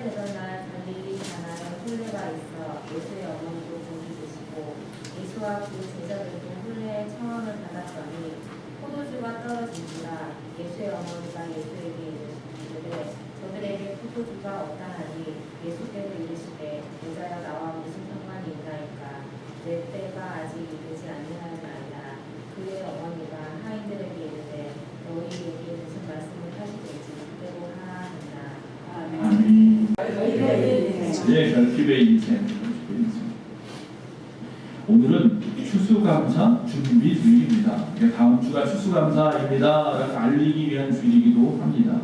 되던 날 갈릴리 가나에 혼례가 있어 예수의 어머니도 거기 계시고 예수와 그 제자들도 혼례의 청함을 받았더니 포도주가 떨어진지라 예수의 어머니가 예수에게 이르시되 저들에게 포도주가 없다 하니 예수께서 이르시되 여자여 나와 무슨 상관이 있나이까 내 때가 아직 이르지 아니하였나이다. 그의 어머니가 하인들에게 이르되 너희에게 무슨 말씀을 하시든지 그대로 하라 한다. 아멘. 네, 결핍의 인생. 오늘은 추수감사 준비 주일입니다. 다음 주가 추수감사입니다. 라고 알리기 위한 주일이기도 합니다.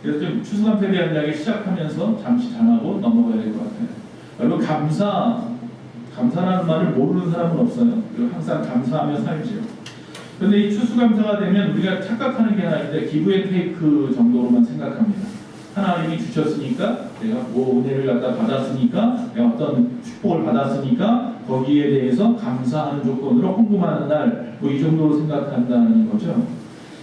그래서 좀 추수감사에 대한 이야기 시작하면서 잠시 잠하고 넘어가야 될 것 같아요. 여러분 감사라는 말을 모르는 사람은 없어요. 그리고 항상 감사하며 살지요. 그런데 이 추수감사가 되면 우리가 착각하는 게 하나 있는데 기브앤테이크 정도로만 생각합니다. 하나님이 주셨으니까 내가 뭐 은혜를 갖다 받았으니까 내가 어떤 축복을 받았으니까 거기에 대해서 감사하는 조건으로 헌금하는 날 뭐 이 정도로 생각한다는 거죠.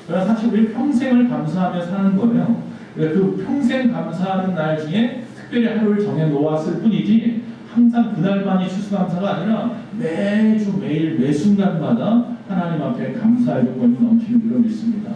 그러나 사실 우리 평생을 감사하며 사는 거예요. 그 평생 감사하는 날 중에 특별히 하루를 정해 놓았을 뿐이지 항상 그날만이 추수감사가 아니라 매주 매일 매 순간마다 하나님 앞에 감사의 조건이 넘치는 줄로 믿습니다.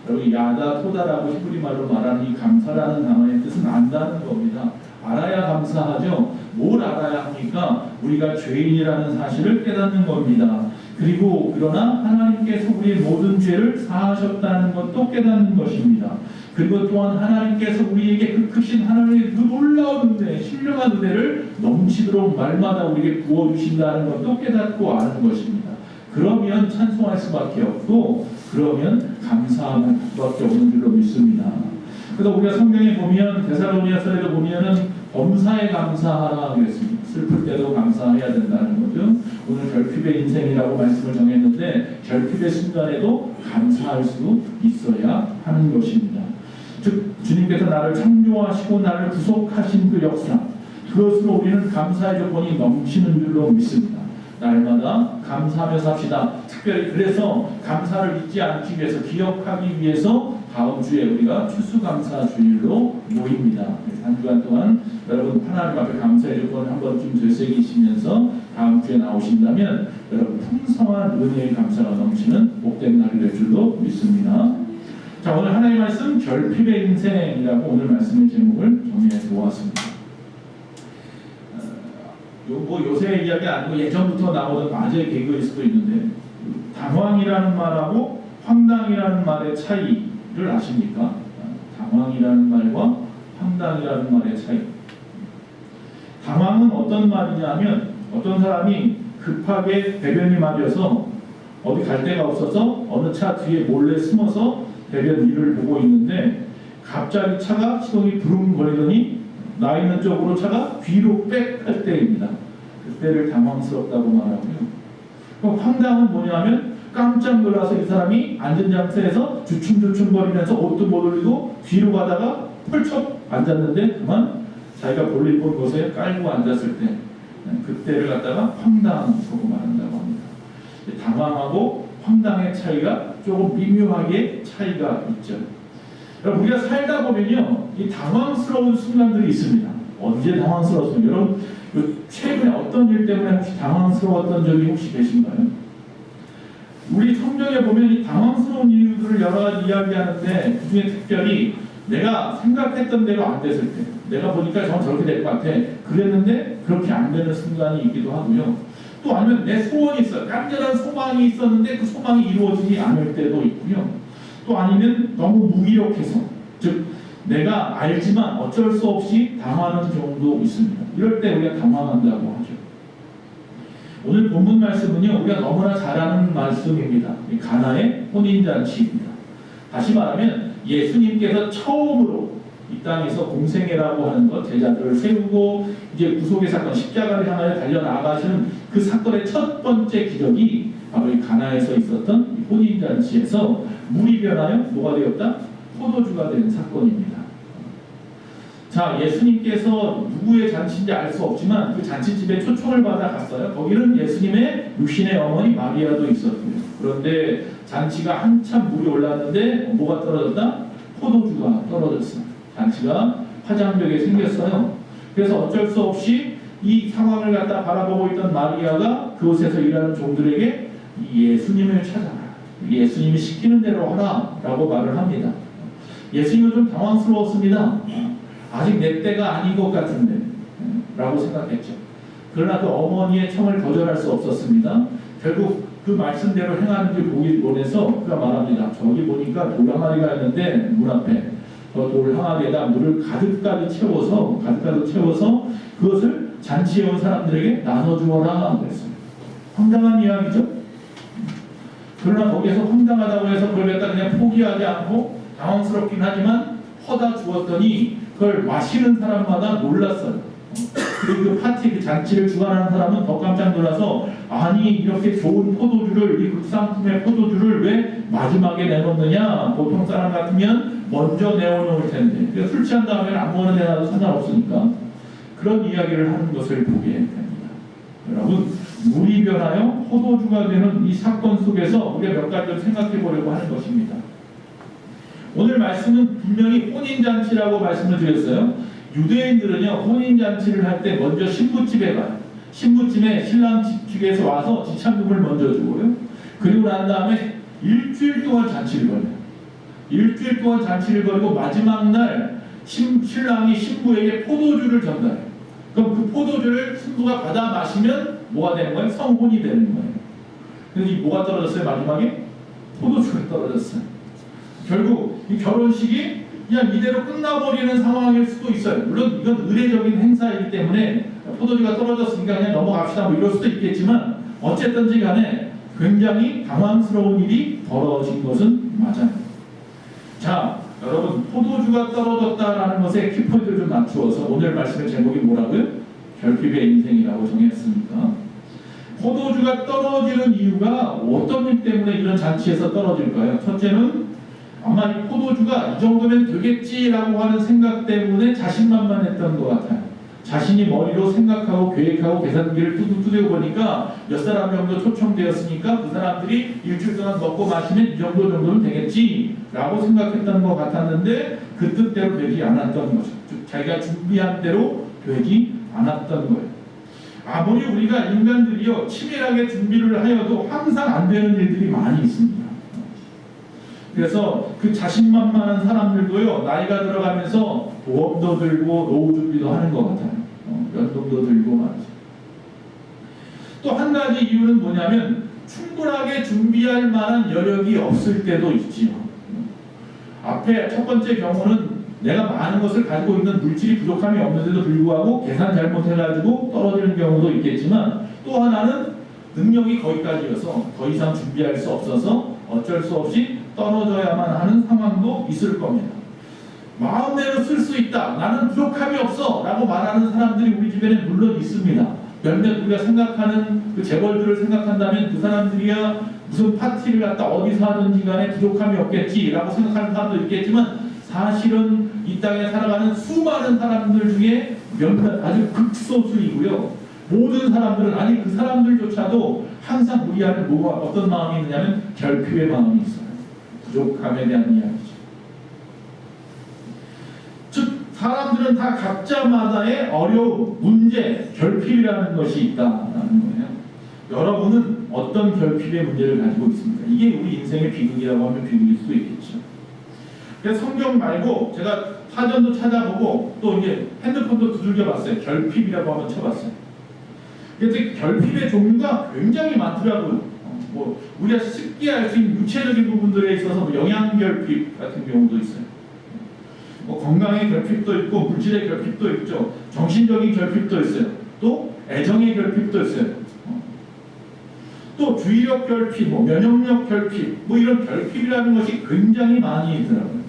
여러분 야다 토다라고 히브리 말로 말하는 이 감사라는 단어의 뜻은 안다는 겁니다. 알아야 감사하죠. 뭘 알아야 합니까? 우리가 죄인이라는 사실을 깨닫는 겁니다. 그리고 그러나 하나님께서 우리의 모든 죄를 사하셨다는 것도 깨닫는 것입니다. 그리고 또한 하나님께서 우리에게 그 크신 하나님의 그 놀라운 은혜, 신령한 은혜를 넘치도록 날마다 우리에게 부어주신다는 것도 깨닫고 아는 것입니다. 그러면 찬송할 수밖에 없고 그러면 감사할 수밖에 없는 줄로 믿습니다. 그래서 우리가 성경에 보면 데살로니가서에도 보면은 범사에 감사하라 그랬습니다. 슬플 때도 감사해야 된다는 거죠. 오늘 결핍의 인생이라고 말씀을 정했는데 결핍의 순간에도 감사할 수 있어야 하는 것입니다. 즉 주님께서 나를 창조하시고 나를 구속하신 그 역사 그것으로 우리는 감사의 조건이 넘치는 줄로 믿습니다. 날마다 감사하며 삽시다. 특별히 그래서 감사를 잊지 않기 위해서 기억하기 위해서 다음 주에 우리가 추수감사 주일로 모입니다. 한 주간 동안 여러분 하나님 앞에 감사의 조건을 한 번쯤 되새기시면서 다음 주에 나오신다면 여러분 풍성한 은혜의 감사가 넘치는 복된 날이 될 줄로 믿습니다. 자, 오늘 하나님의 말씀 결핍의 인생이라고 오늘 말씀의 제목을 정해 놓았습니다. 요새 이야기 아니고 예전부터 나오던 맞의 개그일 수도 있는데 당황이라는 말하고 황당이라는 말의 차이를 아십니까? 당황이라는 말과 황당이라는 말의 차이. 당황은 어떤 말이냐면 어떤 사람이 급하게 배변이 마려서 어디 갈 데가 없어서 어느 차 뒤에 몰래 숨어서 배변 일을 보고 있는데 갑자기 차가 시동이 부릉거리더니 나 있는 쪽으로 차가 뒤로 빽 할 때입니다. 그때를 당황스럽다고 말하고요. 그럼 황당은 뭐냐면 깜짝 놀라서 이 사람이 앉은 자세에서 주춤주춤거리면서 옷도 못 올리고 뒤로 가다가 펄쩍 앉았는데 그만 자기가 볼일 본 곳에 깔고 앉았을 때 그때를 갖다가 황당하고 말한다고 합니다. 당황하고 황당의 차이가 조금 미묘하게 차이가 있죠. 우리가 살다 보면요, 이 당황스러운 순간들이 있습니다. 언제 당황스러웠어요? 여러분, 최근에 어떤 일 때문에 혹시 당황스러웠던 적이 혹시 계신가요? 우리 성경에 보면 이 당황스러운 이유들을 여러 가지 이야기하는데 그 중에 특별히 내가 생각했던 대로 안 됐을 때, 내가 보니까 저렇게 될 것 같아. 그랬는데 그렇게 안 되는 순간이 있기도 하고요. 또 아니면 내 소원이 있어요. 깜찍한 소망이 있었는데 그 소망이 이루어지지 않을 때도 있고요. 또 아니면 너무 무기력해서, 즉 내가 알지만 어쩔 수 없이 당하는 경우도 있습니다. 이럴 때 우리가 당황한다고 하죠. 오늘 본문 말씀은요, 우리가 너무나 잘 아는 말씀입니다. 가나의 혼인잔치입니다. 다시 말하면 예수님께서 처음으로 이 땅에서 공생애라고 하는 것, 제자들을 세우고 이제 구속의 사건, 십자가를 향하여 달려나가시는 그 사건의 첫 번째 기적이 바로 이 가나에서 있었던 혼인잔치에서 물이 변하여 뭐가 되었다? 포도주가 된 사건입니다. 자, 예수님께서 누구의 잔치인지 알 수 없지만 그 잔치집에 초청을 받아 갔어요. 거기는 예수님의 육신의 어머니 마리아도 있었고요. 그런데 잔치가 한참 물이 올랐는데 뭐가 떨어졌다? 포도주가 떨어졌어요. 잔치가 화장되게 생겼어요. 그래서 어쩔 수 없이 이 상황을 갖다 바라보고 있던 마리아가 그곳에서 일하는 종들에게 예수님을 찾아라. 예수님이 시키는 대로 하라 라고 말을 합니다. 예수님은 좀 당황스러웠습니다. 아직 내 때가 아닌 것 같은데 라고 생각했죠. 그러나 그 어머니의 청을 거절할 수 없었습니다. 결국 그 말씀대로 행하는지 보기 원해서 그가 말합니다. 저기 보니까 돌 항아리가 있는데 문 앞에 저 돌 항아리에다 물을 가득가득 채워서 그것을 잔치에 온 사람들에게 나눠주어라 그랬어요. 황당한 이야기죠. 그러나 거기에서 황당하다고 해서 그걸 갖다 그냥 포기하지 않고 당황스럽긴 하지만 퍼다 주었더니 그걸 마시는 사람마다 놀랐어요. 그리고 그 파티, 그 잔치를 주관하는 사람은 더 깜짝 놀라서 아니 이렇게 좋은 포도주를, 이 극상품의 포도주를 왜 마지막에 내놓느냐. 보통 사람 같으면 먼저 내어놓을 텐데. 그러니까 술 취한 다음에는 아무거나 내놔도 상관없으니까 그런 이야기를 하는 것을 보게 됩니다. 여러분, 물이 변하여 포도주가 되는 이 사건 속에서 우리가 몇 가지 좀 생각해 보려고 하는 것입니다. 오늘 말씀은 분명히 혼인잔치라고 말씀을 드렸어요. 유대인들은요, 혼인잔치를 할 때 먼저 신부집에 가요. 신부집에 신랑 측에서 와서 지참금을 먼저 주고요. 그리고 난 다음에 일주일 동안 잔치를 벌여요. 일주일 동안 잔치를 벌이고 마지막 날 신랑이 신부에게 포도주를 전달해요. 그럼 그 포도주를 신부가 받아 마시면 뭐가 되는 거예요? 성혼이 되는 거예요. 근데 이 뭐가 떨어졌어요? 마지막에 포도주가 떨어졌어요. 결국 이 결혼식이 그냥 이대로 끝나버리는 상황일 수도 있어요. 물론 이건 의례적인 행사이기 때문에 포도주가 떨어졌으니까 그냥 넘어갑시다 뭐 이럴 수도 있겠지만 어쨌든지 간에 굉장히 당황스러운 일이 벌어진 것은 맞아요. 자, 여러분, 포도주가 떨어졌다라는 것에 키포인트를 좀 맞추어서 오늘 말씀의 제목이 뭐라고요? 결핍의 인생이라고 정했습니다. 포도주가 떨어지는 이유가 어떤 일 때문에 이런 잔치에서 떨어질까요? 첫째는 아마 이 포도주가 이 정도면 되겠지라고 하는 생각 때문에 자신만만했던 것 같아요. 자신이 머리로 생각하고 계획하고 계산기를 두드려 보니까 몇 사람 정도 초청되었으니까 그 사람들이 일주일 동안 먹고 마시면 이 정도면 되겠지라고 생각했던 것 같았는데 그 뜻대로 되지 않았던 거죠. 즉 자기가 준비한 대로 되지 않았던 거예요. 아무리 우리가 인간들이요 치밀하게 준비를 하여도 항상 안 되는 일들이 많이 있습니다. 그래서 그 자신만만한 사람들도요 나이가 들어가면서 보험도 들고 노후 준비도 하는 것 같아요. 연금도 들고 말이죠. 또 한 가지 이유는 뭐냐면 충분하게 준비할 만한 여력이 없을 때도 있지요. 앞에 첫 번째 경우는 내가 많은 것을 가지고 있는 물질이 부족함이 없는데도 불구하고 계산 잘못해가지고 떨어지는 경우도 있겠지만 또 하나는 능력이 거기까지여서 더 이상 준비할 수 없어서 어쩔 수 없이 떨어져야만 하는 상황도 있을 겁니다. 마음대로 쓸 수 있다. 나는 부족함이 없어. 라고 말하는 사람들이 우리 주변에 물론 있습니다. 몇몇 우리가 생각하는 그 재벌들을 생각한다면 그 사람들이야 무슨 파티를 갖다 어디서 하든지 간에 부족함이 없겠지 라고 생각하는 사람도 있겠지만 사실은 이 땅에 살아가는 수많은 사람들 중에 몇몇 아주 극소수이고요. 모든 사람들은 아니 그 사람들조차도 항상 우리 안에 뭐가 어떤 마음이 있느냐면 결핍의 마음이 있어요. 부족함에 대한 이야기죠. 즉 사람들은 다 각자마다의 어려움, 문제, 결핍이라는 것이 있다라는 거예요. 여러분은 어떤 결핍의 문제를 가지고 있습니까? 이게 우리 인생의 비극이라고 하면 비극일 수도 있겠죠. 그래서 성경 말고 제가 사전도 찾아보고 또 이제 핸드폰도 두들겨봤어요. 결핍이라고 한번 쳐봤어요. 그래서 결핍의 종류가 굉장히 많더라고요. 뭐 우리가 쉽게 알 수 있는 유체적인 부분들에 있어서 뭐 영양 결핍 같은 경우도 있어요. 뭐 건강의 결핍도 있고 물질의 결핍도 있죠. 정신적인 결핍도 있어요. 또 애정의 결핍도 있어요. 또 주의력 결핍, 뭐 면역력 결핍, 뭐 이런 결핍이라는 것이 굉장히 많이 있더라고요.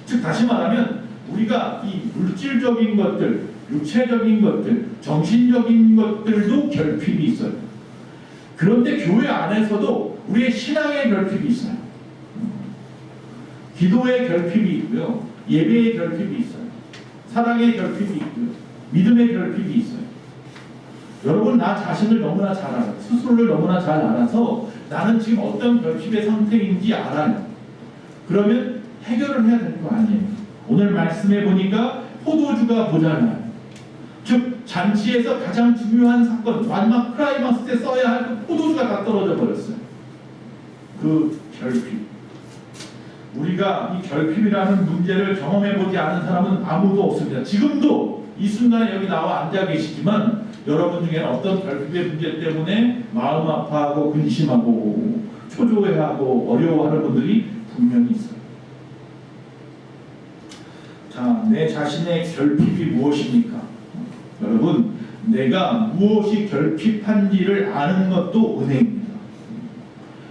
즉 다시 말하면 우리가 이 물질적인 것들, 육체적인 것들, 정신적인 것들도 결핍이 있어요. 그런데 교회 안에서도 우리의 신앙의 결핍이 있어요. 기도의 결핍이 있고요. 예배의 결핍이 있어요. 사랑의 결핍이 있고요. 믿음의 결핍이 있어요. 여러분 나 자신을 너무나 잘 알아요. 스스로를 너무나 잘 알아서 나는 지금 어떤 결핍의 상태인지 알아요. 그러면 해결을 해야 될 거 아니에요. 오늘 말씀해 보니까 포도주가 모자라요. 즉 잔치에서 가장 중요한 사건, 마지막 클라이막스 때 써야 할 그 포도주가 다 떨어져 버렸어요. 그 결핍. 우리가 이 결핍이라는 문제를 경험해 보지 않은 사람은 아무도 없습니다. 지금도 이 순간에 여기 나와 앉아 계시지만 여러분 중에는 어떤 결핍의 문제 때문에 마음 아파하고 근심하고 초조해하고 어려워하는 분들이 분명히 있어요. 자, 내 자신의 결핍이 무엇입니까? 여러분, 내가 무엇이 결핍한지를 아는 것도 은혜입니다.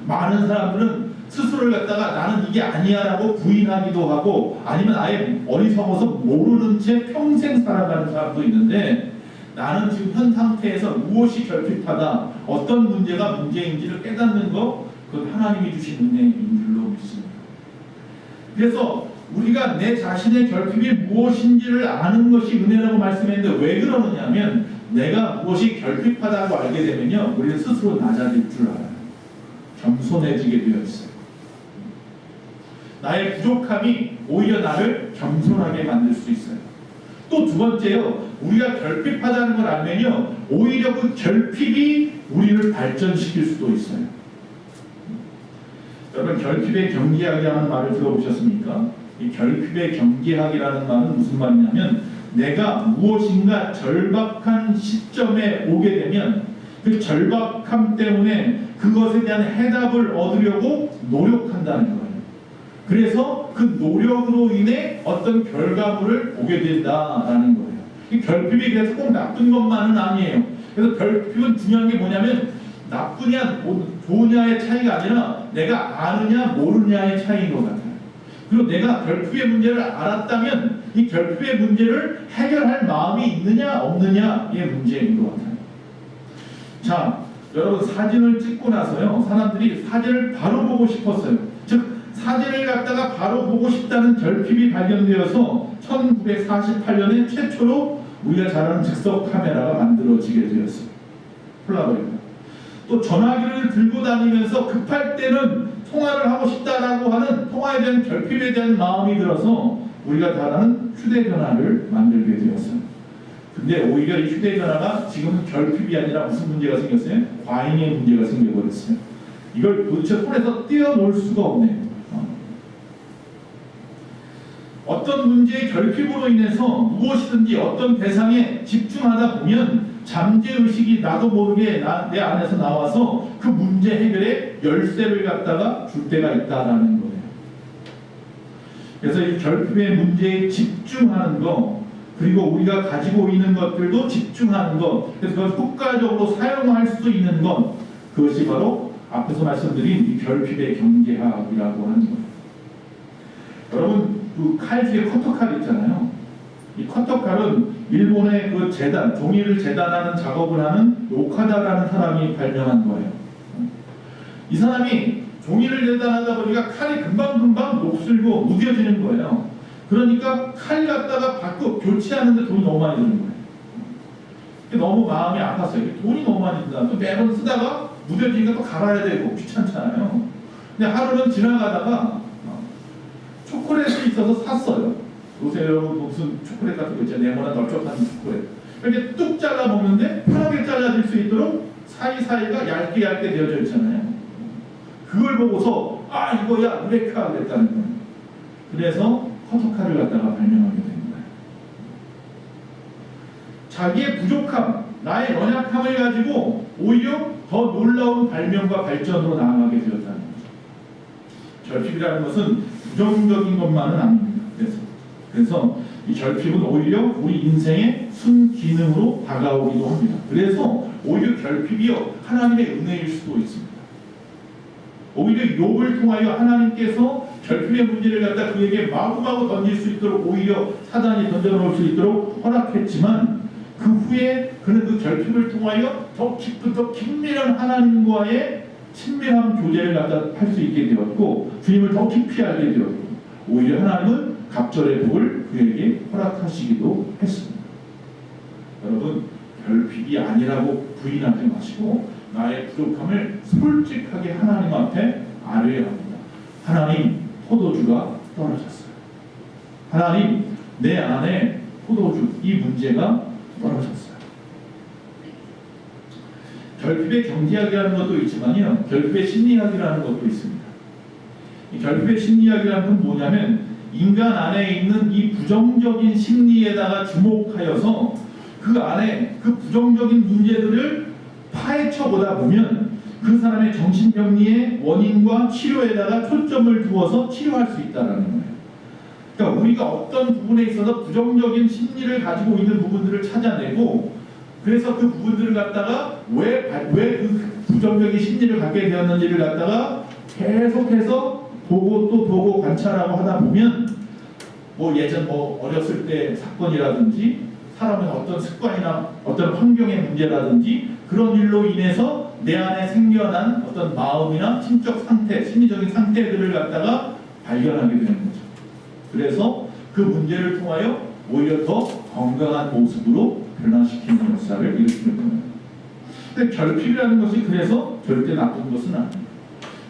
많은 사람들은 스스로를 갖다가 나는 이게 아니야 라고 부인하기도 하고 아니면 아예 어리석어서 모르는 채 평생 살아가는 사람도 있는데 나는 지금 현 상태에서 무엇이 결핍하다, 어떤 문제가 문제인지를 깨닫는 것, 그건 하나님이 주신 은혜인 줄로 믿습니다. 그래서 우리가 내 자신의 결핍이 무엇인지를 아는 것이 은혜라고 말씀했는데 왜 그러느냐면 내가 무엇이 결핍하다고 알게 되면요 우리는 스스로 낮아질 줄 알아요. 겸손해지게 되어 있어요. 나의 부족함이 오히려 나를 겸손하게 만들 수 있어요. 또 두 번째요, 우리가 결핍하다는 걸 알면요 오히려 그 결핍이 우리를 발전시킬 수도 있어요. 여러분, 결핍의 경계학이라는 말을 들어보셨습니까? 이 결핍의 경계학이라는 말은 무슨 말이냐면 내가 무엇인가 절박한 시점에 오게 되면 그 절박함 때문에 그것에 대한 해답을 얻으려고 노력한다는 거예요. 그래서 그 노력으로 인해 어떤 결과물을 보게 된다라는 거예요. 이 결핍이 그래서 꼭 나쁜 것만은 아니에요. 그래서 결핍은 중요한 게 뭐냐면 나쁘냐 좋으냐의 차이가 아니라 내가 아느냐 모르느냐의 차이인 것 같아요. 그리고 내가 결핍의 문제를 알았다면 이 결핍의 문제를 해결할 마음이 있느냐 없느냐의 문제인 것 같아요. 자, 여러분, 사진을 찍고 나서요 사람들이 사진을 바로 보고 싶었어요. 즉 사진을 갖다가 바로 보고 싶다는 결핍이 발견되어서 1948년에 최초로 우리가 잘 아는 즉석 카메라가 만들어지게 되었어요. 폴라로이드. 또 전화기를 들고 다니면서 급할 때는 통화를 하고 싶다라고 하는 통화에 대한 결핍에 대한 마음이 들어서 우리가 잘 아는 휴대전화를 만들게 되었어요. 근데 오히려 이 휴대전화가 지금은 결핍이 아니라 무슨 문제가 생겼어요? 과잉의 문제가 생겨버렸어요. 이걸 도대체 손에서 떼어놓을 수가 없네요. 어떤 문제의 결핍으로 인해서 무엇이든지 어떤 대상에 집중하다 보면 잠재의식이 나도 모르게 내 안에서 나와서 그 문제 해결에 열쇠를 갖다가 줄 때가 있다라는 거예요. 그래서 이 결핍의 문제에 집중하는 거, 그리고 우리가 가지고 있는 것들도 집중하는 것, 그래서 그걸 효과적으로 사용할 수 있는 것, 그것이 바로 앞에서 말씀드린 이 결핍의 경계학이라고 하는 거예요. 여러분, 그 칼 뒤에 커터칼 있잖아요. 이 커터칼은 일본의 그 재단, 종이를 재단하는 작업을 하는 오카다라는 사람이 발명한 거예요. 이 사람이 종이를 재단하다 보니까 칼이 금방금방 녹슬고 무뎌지는 거예요. 그러니까 칼 갖다가 바꿔 교체하는데 돈이 너무 많이 드는 거예요. 너무 마음이 아팠어요. 돈이 너무 많이 든다. 또 매번 쓰다가 무뎌지니까 또 갈아야 되고 귀찮잖아요. 근데 하루는 지나가다가 초콜릿이 있어서 샀어요. 요새 여러분 무슨 초콜릿 같은 거 있잖아요. 네모난 널쩍한 초콜릿. 이렇게 뚝 잘라 먹는데 편하게 잘라질 수 있도록 사이사이가 얇게 되어져 있잖아요. 그걸 보고서 아 이거야 유레카 그랬다는 거예요. 그래서 커터칼을 갖다가 발명하게 된 거예요. 자기의 부족함, 나의 연약함을 가지고 오히려 더 놀라운 발명과 발전으로 나아가게 되었다는 거죠. 결핍이라는 것은 부정적인 것만은 아닙니다. 그래서 이 결핍은 오히려 우리 인생의 순기능으로 다가오기도 합니다. 그래서 오히려 결핍이요 하나님의 은혜일 수도 있습니다. 오히려 욥을 통하여 하나님께서 결핍의 문제를 갖다 그에게 마구마구 던질 수 있도록 오히려 사단이 던져놓을 수 있도록 허락했지만 그 후에 그는 그 결핍을 통하여 더 깊은 더 긴밀한 하나님과의 친밀한 교제를 갖다 할 수 있게 되었고 주님을 더 깊이 알게 되었고 오히려 하나님은 갑절의 복을 그에게 허락하시기도 했습니다. 여러분, 결핍이 아니라고 부인하지 마시고 나의 부족함을 솔직하게 하나님 앞에 아뢰야 합니다. 하나님, 포도주가 떨어졌어요. 하나님, 내 안에 포도주 이 문제가 떨어졌어요. 결핍의 경제학이라는 것도 있지만요, 결핍의 심리학이라는 것도 있습니다. 이 결핍의 심리학이라는 건 뭐냐면 인간 안에 있는 이 부정적인 심리에다가 주목하여서 그 안에 그 부정적인 문제들을 파헤쳐 보다 보면 그 사람의 정신병리의 원인과 치료에다가 초점을 두어서 치료할 수 있다는 거예요. 그러니까 우리가 어떤 부분에 있어서 부정적인 심리를 가지고 있는 부분들을 찾아내고, 그래서 그 부분들을 갖다가 왜 그 부정적인 심리를 갖게 되었는지를 갖다가 계속해서 보고 또 보고 관찰하고 하다 보면 뭐 예전 뭐 어렸을 때 사건이라든지 사람의 어떤 습관이나 어떤 환경의 문제라든지 그런 일로 인해서 내 안에 생겨난 어떤 마음이나 심적 상태, 심리적인 상태들을 갖다가 발견하게 되는 거죠. 그래서 그 문제를 통하여 오히려 더 건강한 모습으로 변화시키는 역사를 일으키는 거예요. 근데 결핍이라는 것이 그래서 절대 나쁜 것은 아니에요.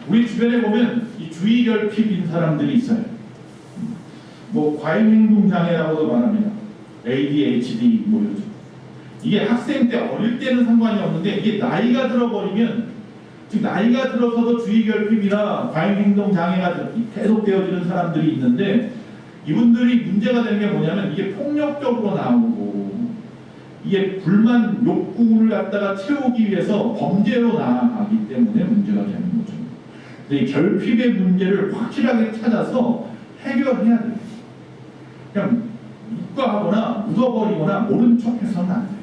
우리 주변에 보면 이 주의 결핍인 사람들이 있어요. 뭐 과잉행동 장애라고도 말합니다. ADHD 뭐 이러죠. 이게 학생 때 어릴 때는 상관이 없는데 이게 나이가 들어버리면, 즉 나이가 들어서도 주의 결핍이나 과잉행동 장애가 계속되어지는 사람들이 있는데, 이분들이 문제가 되는 게 뭐냐면 이게 폭력적으로 나오고 이게 불만 욕구를 갖다가 채우기 위해서 범죄로 나아가기 때문에 문제가 되는 거죠. 근데 이 결핍의 문제를 확실하게 찾아서 해결해야 돼요. 그냥 묵과하거나 묻어버리거나 모른 척해서는 안 돼요.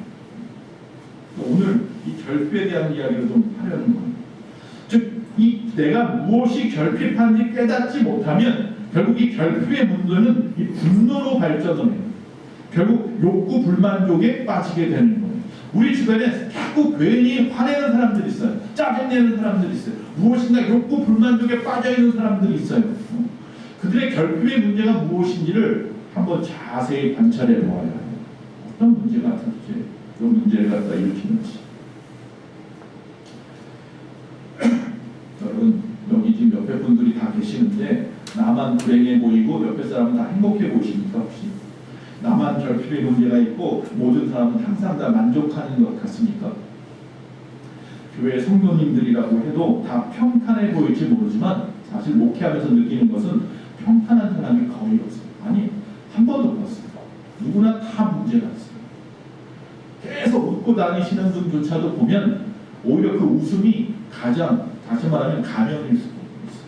오늘 이 결핍에 대한 이야기를 좀 하려는 거예요. 즉, 이 내가 무엇이 결핍한지 깨닫지 못하면 결국 이 결핍의 문제는 이 분노로 발전을 해요. 결국 욕구 불만족에 빠지게 되는 거예요. 우리 주변에 자꾸 괜히 화내는 사람들이 있어요. 짜증내는 사람들이 있어요. 무엇인가 욕구 불만족에 빠져있는 사람들이 있어요. 그들의 결핍의 문제가 무엇인지를 한번 자세히 관찰해 보아야 해요. 어떤 문제가 도대체 이 문제를 갖다 일으키는지. 여러분, 여기 지금 옆에 분들이 다 계시는데 나만 불행해 보이고 옆에 사람은 다 행복해 보이십니까? 혹시? 나만 결핍의 문제가 있고 모든 사람은 항상 다 만족하는 것 같습니까? 교회 성도님들이라고 해도 다 평탄해 보일지 모르지만 사실 목회하면서 느끼는 것은 평탄한 사람이 거의 없어요. 아니, 한 번도 없었어요. 누구나 다 문제가 있어요. 계속 웃고 다니시는 분조차도 보면 오히려 그 웃음이 가장, 다시 말하면 가면일 수도 있어요.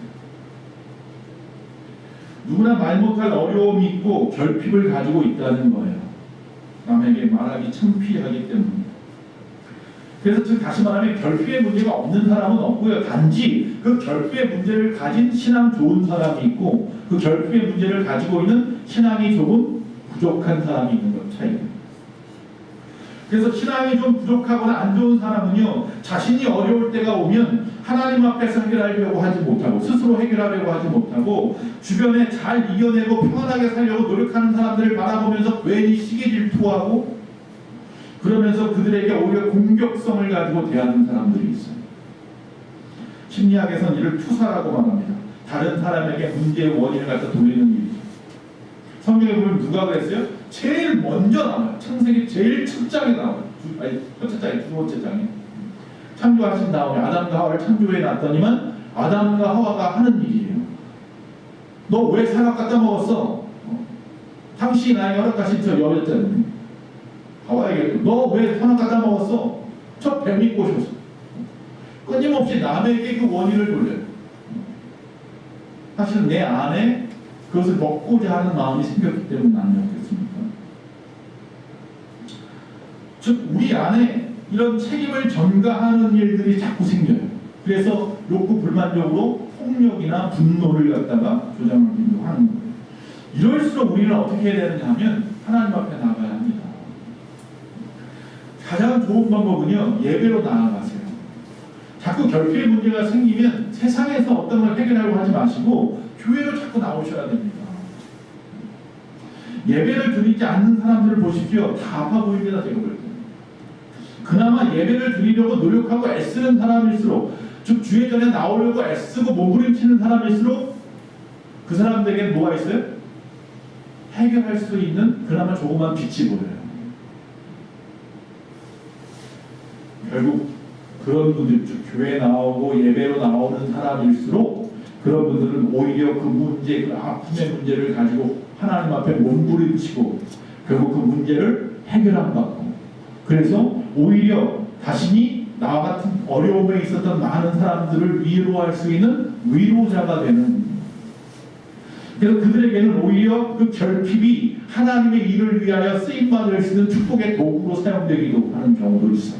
누구나 말 못할 어려움이 있고 결핍을 가지고 있다는 거예요. 남에게 말하기 창피하기 때문입니다. 그래서 즉 다시 말하면 결핍의 문제가 없는 사람은 없고요. 단지 그 결핍의 문제를 가진 신앙 좋은 사람이 있고 그 결핍의 문제를 가지고 있는 신앙이 조금 부족한 사람이 있는 것 차이입니다. 그래서 신앙이 좀 부족하거나 안 좋은 사람은요, 자신이 어려울 때가 오면 하나님 앞에서 해결하려고 하지 못하고 스스로 해결하려고 하지 못하고 주변에 잘 이겨내고 평안하게 살려고 노력하는 사람들을 바라보면서 괜히 시기 질투하고 그러면서 그들에게 오히려 공격성을 가지고 대하는 사람들이 있어요. 심리학에서는 이를 투사라고 말합니다. 다른 사람에게 문제의 원인을 갖다 돌리는 일이죠. 성경에 보면 누가 그랬어요? 제일 먼저 나와요. 창세기 제일 첫 장에 나와요. 첫 장에, 두 번째 장에. 창조하신 다음에 아담과 하와를 창조해 놨더니만 아담과 하와가 하는 일이에요. 너 왜 사과 갖다 먹었어? 당신이 나에게 허락하신 저 여자잖아요. 하와에게 너 왜 사과 갖다 먹었어? 저 뱀이 꼬셔서. 끊임없이 남에게 그 원인을 돌려요. 사실 내 안에 그것을 먹고자 하는 마음이 생겼기 때문 아니었겠습니까? 즉 우리 안에 이런 책임을 전가하는 일들이 자꾸 생겨요. 그래서 욕구 불만족으로 폭력이나 분노를 갖다가 조장하기도 하는 거예요. 이럴수록 우리는 어떻게 해야 되느냐 하면 하나님 앞에 나가야 합니다. 가장 좋은 방법은요, 예배로 나아가세요. 자꾸 결핍의 문제가 생기면 세상에서 어떤 걸 해결하려고 하지 마시고 교회로 자꾸 나오셔야 됩니다. 예배를 드리지 않는 사람들을 보십시오. 다 아파 보입니다. 제가 볼 때. 그나마 예배를 드리려고 노력하고 애쓰는 사람일수록, 즉 주의 전에 나오려고 애쓰고 몸부림치는 사람일수록 그 사람들에게는 뭐가 있어요? 해결할 수 있는 그나마 조그만 빛이 보여요. 결국 그런 분들, 교회 나오고 예배로 나오는 사람일수록 그런 분들은 오히려 그 문제, 그 아픔의 문제를 가지고 하나님 앞에 몸부림치고 결국 그 문제를 해결 안 받고, 그래서 오히려 자신이 나와 같은 어려움에 있었던 많은 사람들을 위로할 수 있는 위로자가 되는, 그래서 그들에게는 오히려 그 결핍이 하나님의 일을 위하여 쓰임받을 수 있는 축복의 도구로 사용되기도 하는 경우도 있어요.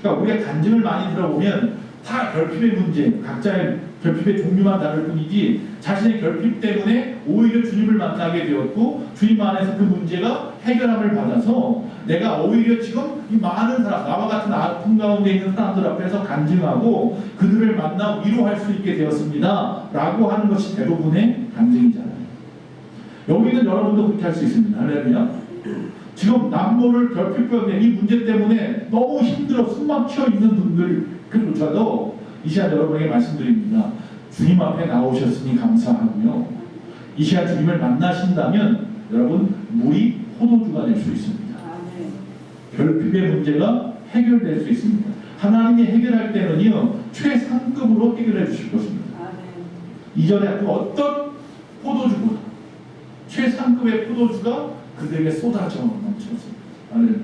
그러니까 우리가 간증을 많이 들어보면 다 결핍의 문제, 각자의 결핍의 종류만 다를 뿐이지 자신의 결핍 때문에 오히려 주님을 만나게 되었고 주님 안에서 그 문제가 해결함을 받아서 내가 오히려 지금 이 많은 사람, 나와 같은 아픔 가운데 있는 사람들 앞에서 간증하고 그들을 만나 위로할 수 있게 되었습니다 라고 하는 것이 대부분의 간증이잖아요. 여기는 여러분도 그렇게 할 수 있습니다. 할렐루야. 지금 남모를 결핍 가운데 이 문제 때문에 너무 힘들어 숨막혀 있는 분들조차도 이 시간 여러분에게 말씀드립니다. 주님 앞에 나오셨으니 감사하고요. 이 시간 주님을 만나신다면 여러분 물이 포도주가 될 수 있습니다. 결핍의 문제가 해결될 수 있습니다. 하나님이 해결할 때는요 최상급으로 해결해 주실 것입니다. 이전에 그 어떤 포도주보다 최상급의 포도주가 그들에게 쏟아져 넘쳤습니다. 할렐루야.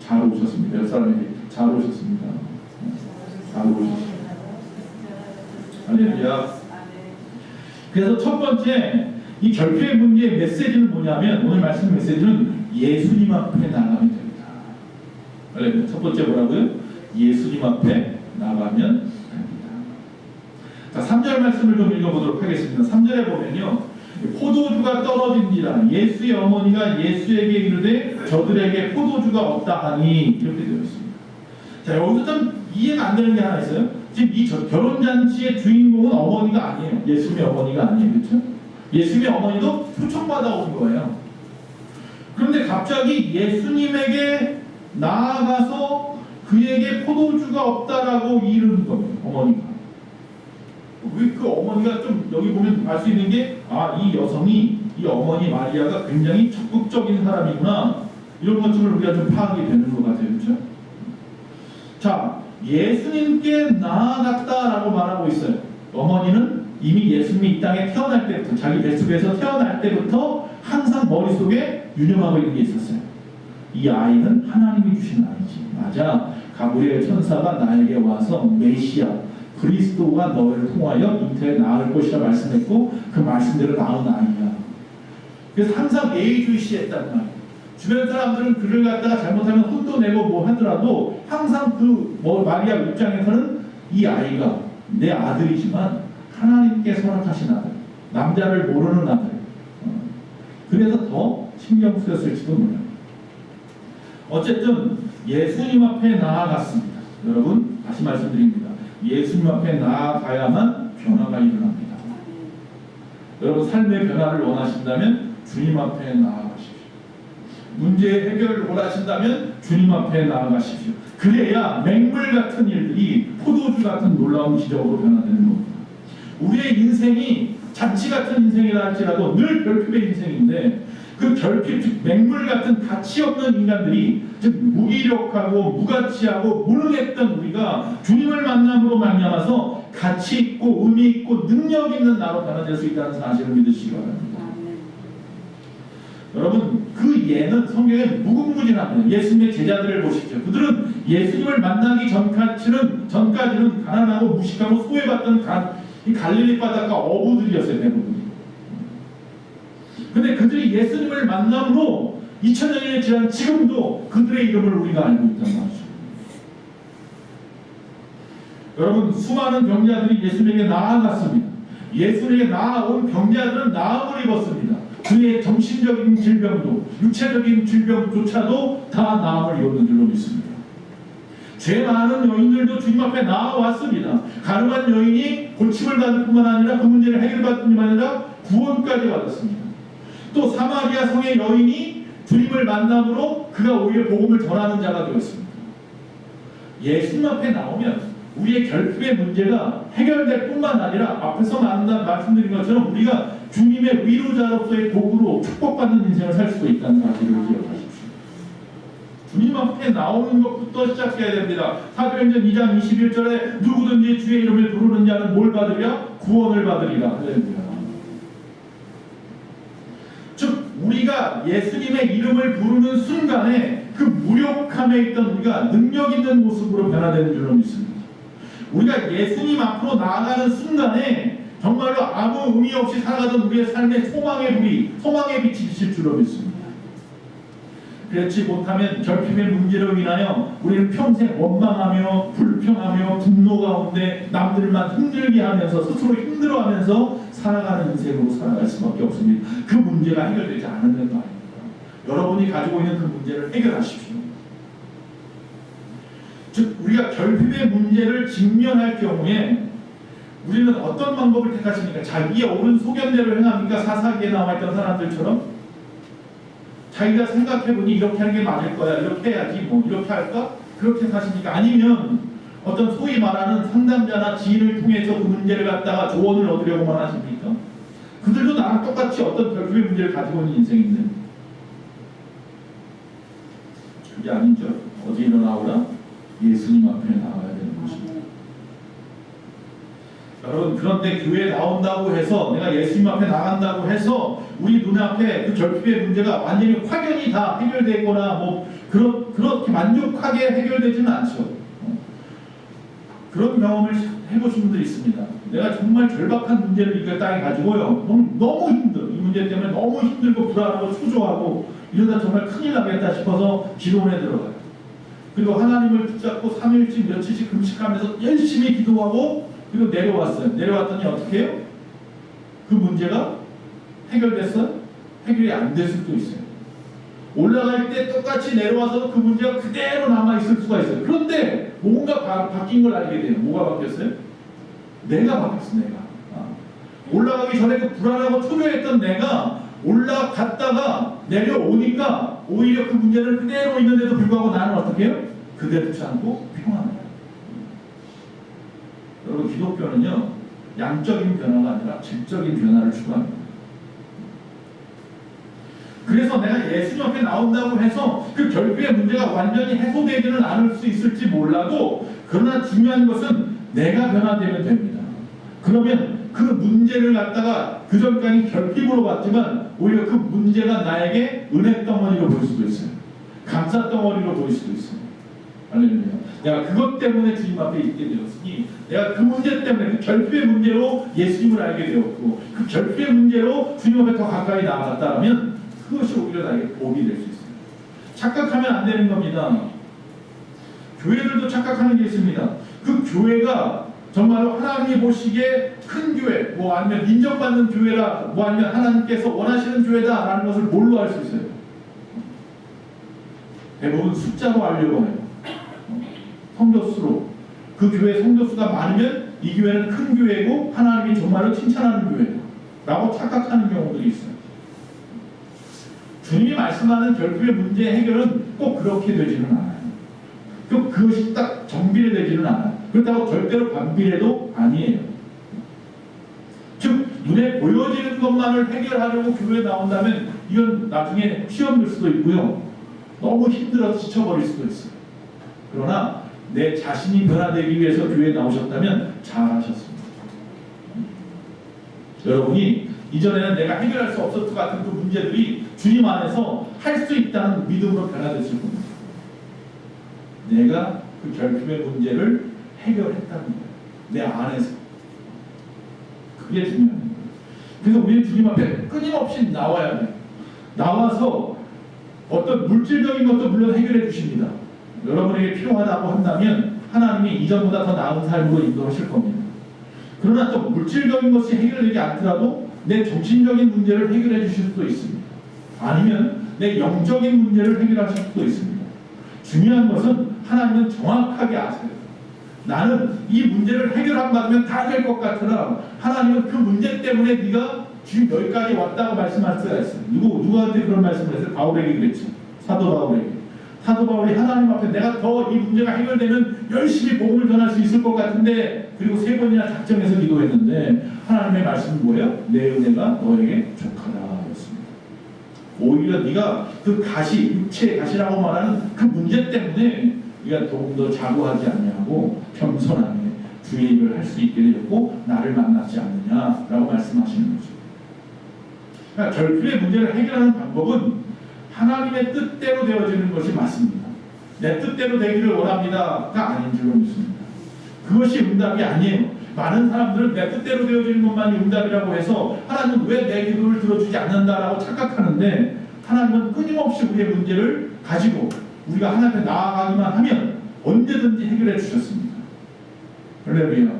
잘 오셨습니다. 옆 사람에게 잘 오셨습니다. 잘 오셨습니다. 할렐루야. 그래서 첫 번째 이 결핍의 문제의 메시지는 뭐냐면, 오늘 말씀 메시지는 예수님 앞에 나가면 됩니다. 할렐루야. 첫 번째 뭐라고요? 예수님 앞에 나가면 됩니다. 자, 3절 말씀을 좀 읽어보도록 하겠습니다. 3절에 보면요, 포도주가 떨어진지라 예수의 어머니가 예수에게 이르되 저들에게 포도주가 없다 하니, 이렇게 되어 있습니다. 자, 여기서 좀 이해가 안 되는 게 하나 있어요. 지금 이 결혼잔치의 주인공은 어머니가 아니에요. 예수님의 어머니가 아니에요. 그렇죠? 예수님의 어머니도 초청받아 온 거예요. 그런데 갑자기 예수님에게 나아가서 그에게 포도주가 없다라고 이르는 겁니다. 어머니가. 왜 그 어머니가 좀 여기 보면 알 수 있는 게, 아, 이 여성이, 이 어머니 마리아가 굉장히 적극적인 사람이구나, 이런 것들을 우리가 좀 파악이 되는 것 같아요. 그렇죠? 자, 예수님께 나아갔다라고 말하고 있어요. 어머니는 이미 예수님이 이 땅에 태어날 때부터, 자기 뱃속에서 태어날 때부터 항상 머릿속에 유념하고 있는 게 있었어요. 이 아이는 하나님이 주신 아이지. 맞아, 가브리엘 천사가 나에게 와서 메시아, 그리스도가 너를 통하여 잉태에 낳을 것이라 말씀했고 그 말씀대로 낳은 아이야. 그래서 항상 예의주시했단 말이에요. 주변 사람들은 그를 갖다가 잘못하면 혼도 내고 뭐 하더라도 항상 그 마리아 입장에서는 이 아이가 내 아들이지만 하나님께 선악하신 아들, 남자를 모르는 아들, 그래서 더 신경 쓰였을지도 몰라요. 어쨌든 예수님 앞에 나아갔습니다. 여러분, 다시 말씀드립니다. 예수님 앞에 나아가야만 변화가 일어납니다. 여러분, 삶의 변화를 원하신다면 주님 앞에 나아가십시오. 문제의 해결을 원하신다면 주님 앞에 나아가십시오. 그래야 맹물 같은 일들이 포도주 같은 놀라운 기적으로 변화되는 겁니다. 우리의 인생이 잔치 같은 인생이라 할지라도 늘 결핍의 인생인데, 그 결핍, 즉 맹물 같은 가치 없는 인간들이, 즉 무기력하고 무가치하고 무능했던 우리가 주님을 만남으로 말미암아서 가치 있고 의미 있고 능력 있는 나로 변화될 수 있다는 사실을 믿으시기 바랍니다. 여러분, 그 예는 성경에 무궁무진합니다. 예수님의 제자들을 보십시오. 그들은 예수님을 만나기 전까지는 가난하고 무식하고 소외받던 이 갈릴리 바닷가 어부들이었어요, 대부분. 근데 그들이 예수님을 만남으로 2000년이 지난 지금도 그들의 이름을 우리가 알고 있단 말이죠. 여러분, 수많은 병자들이 예수님에게 나아갔습니다. 예수님에게 나아온 병자들은 나음을 입었습니다. 그의 정신적인 질병도 육체적인 질병조차도 다 나음을 입었는 줄로 믿습니다. 죄 많은 여인들도 주님 앞에 나아왔습니다. 가늠한 여인이 고침을 받을 뿐만 아니라 그 문제를 해결받을 뿐만 아니라 구원까지 받았습니다. 또 사마리아 성의 여인이 주님을 만남으로 그가 오히려 복음을 전하는 자가 되었습니다. 예수님 앞에 나오면 우리의 결핍의 문제가 해결될 뿐만 아니라 앞에서 말씀드린 것처럼 우리가 주님의 위로자로서의 도구로 축복받는 인생을 살 수도 있다는 사실을 기억하십시오. 주님 앞에 나오는 것부터 시작해야 됩니다. 사도행전 2장 21절에 누구든지 주의 이름을 부르는 자는 뭘 받으리라? 구원을 받으리라. 할렐루야. 즉 우리가 예수님의 이름을 부르는 순간에 그 무력함에 있던 우리가 능력 있는 모습으로 변화되는 줄로 믿습니다. 우리가 예수님 앞으로 나아가는 순간에 정말로 아무 의미 없이 살아가던 우리의 삶에 소망의 빛이 비칠 줄로 믿습니다. 그렇지 못하면 결핍의 문제로 인하여 우리는 평생 원망하며 불평하며 분노 가운데 남들만 힘들게 하면서 스스로 힘들어하면서 살아가는 인생으로 살아갈 수밖에 없습니다. 그 문제가 해결되지 않는 거 아닙니까? 여러분이 가지고 있는 그 문제를 해결하십시오. 즉 우리가 결핍의 문제를 직면할 경우에 우리는 어떤 방법을 택하십니까? 자기의 옳은 소견대로 행합니까? 사사기에 나와있던 사람들처럼 자기가 생각해보니 이렇게 하는 게 맞을 거야, 이렇게 해야지, 뭐 이렇게 할까? 그렇게 사십니까? 아니면 어떤 소위 말하는 상담자나 지인을 통해서 그 문제를 갖다가 조언을 얻으려고만 하십니까? 그들도 나랑 똑같이 어떤 결핍의 문제를 가지고 있는 인생인데 그게 아니죠. 어디 일어나오라? 예수님 앞에 나와야 되는 것입니다. 여러분, 그런데 교회에 나온다고 해서 내가 예수님 앞에 나간다고 해서 우리 눈앞에 그 결핍의 문제가 완전히 확연히 다 해결되거나 뭐 그렇게 만족하게 해결되지는 않죠. 그런 경험을 해보신 분들이 있습니다. 내가 정말 절박한 문제를 이거 땅에 가지고요. 너무 힘들어. 이 문제 때문에 너무 힘들고 불안하고 초조하고 이러다 정말 큰일 나겠다 싶어서 기도원에 들어가요. 그리고 하나님을 붙잡고 3일씩 며칠씩 금식하면서 열심히 기도하고 그리고 내려왔어요. 내려왔더니 어떻게 해요? 그 문제가 해결됐어요? 해결이 안 됐을 수도 있어요. 올라갈 때 똑같이 내려와서 그 문제가 그대로 남아있을 수가 있어요. 그런데 뭔가 바뀐 걸 알게 돼요. 뭐가 바뀌었어요? 내가 바뀌었어. 내가. 올라가기 전에 그 불안하고 초조했던 내가 올라갔다가 내려오니까 오히려 그 문제는 그대로 있는데도 불구하고 나는 어떻게 해요? 그대로지 않고 평안해요. 여러분, 기독교는요 양적인 변화가 아니라 질적인 변화를 추구합니다. 그래서 내가 예수님 앞에 나온다고 해서 그 결핍의 문제가 완전히 해소되지는 않을 수 있을지 몰라도 그러나 중요한 것은 내가 변화되면 됩니다. 그러면 그 문제를 갖다가 그전까지 결핍으로 봤지만 오히려 그 문제가 나에게 은혜 덩어리로 보일 수도 있어요. 감사 덩어리로 보일 수도 있어요. 할렐루야. 내가 그것 때문에 주님 앞에 있게 되었으니 내가 그 문제 때문에 그 결핍의 문제로 예수님을 알게 되었고 그 결핍의 문제로 주님 앞에 더 가까이 나아갔다면 그것이 오히려 나에게 복이 될 수 있어요. 착각하면 안 되는 겁니다. 교회들도 착각하는 게 있습니다. 그 교회가 정말로 하나님이 보시기에 큰 교회, 뭐 아니면 인정받는 교회라, 뭐 아니면 하나님께서 원하시는 교회다라는 것을 뭘로 알 수 있어요? 대부분 숫자로 알려고 해요. 성도수로. 그 교회 성도수가 많으면 이 교회는 큰 교회고 하나님이 정말로 칭찬하는 교회라고 착각하는 경우들이 있어요. 주님이 말씀하는 결핍의 문제 해결은 꼭 그렇게 되지는 않아요. 그것이 딱 정비례되지는 않아요. 그렇다고 절대로 반비례도 아니에요. 즉 눈에 보여지는 것만을 해결하려고 교회에 나온다면 이건 나중에 시험 들 수도 있고요. 너무 힘들어서 지쳐버릴 수도 있어요. 그러나 내 자신이 변화되기 위해서 교회에 나오셨다면 잘하셨습니다. 여러분이 이전에는 내가 해결할 수 없었을 것 같은 그 문제들이 주님 안에서 할 수 있다는 믿음으로 변화됐을 겁니다. 내가 그 결핍의 문제를 해결했다는 거예요. 내 안에서. 그게 중요한 거예요. 그래서 우리는 주님 앞에 끊임없이 나와야 돼요. 나와서 어떤 물질적인 것도 물론 해결해 주십니다. 여러분에게 필요하다고 한다면 하나님이 이전보다 더 나은 삶으로 인도하실 겁니다. 그러나 또 물질적인 것이 해결되지 않더라도 내 정신적인 문제를 해결해 주실 수도 있습니다. 아니면 내 영적인 문제를 해결하실 수도 있습니다. 중요한 것은 하나님은 정확하게 아세요. 나는 이 문제를 해결 안 받으면 다 될 것 같으나 하나님은 그 문제 때문에 네가 지금 여기까지 왔다고 말씀할 수가 있어요. 누구한테 그런 말씀을 했어요? 바울에게 그랬죠. 사도 바울에게. 사도 바울이 하나님 앞에 내가 더 이 문제가 해결되면 열심히 복음을 전할 수 있을 것 같은데, 그리고 3번이나 작정해서 기도했는데 하나님의 말씀은 뭐예요? 내 은혜가 너에게 족하다 였습니다. 오히려 네가 그 가시, 육체의 가시라고 말하는 그 문제 때문에 네가 조금 더 자고하지 않냐고 겸손하게 주의 일을 할 수 있게 되었고 나를 만나지 않느냐라고 말씀하시는 거죠. 그러니까 결핍의 문제를 해결하는 방법은 하나님의 뜻대로 되어지는 것이 맞습니다. 내 뜻대로 되기를 원합니다가 아닌 줄로 믿습니다. 그것이 응답이 아니에요. 많은 사람들은 내 뜻대로 되어지는 것만이 응답이라고 해서 하나님은 왜 내 기도를 들어주지 않는다라고 착각하는데, 하나님은 끊임없이 우리의 문제를 가지고 우리가 하나님 앞에 나아가기만 하면 언제든지 해결해 주셨습니다. 할렐루야.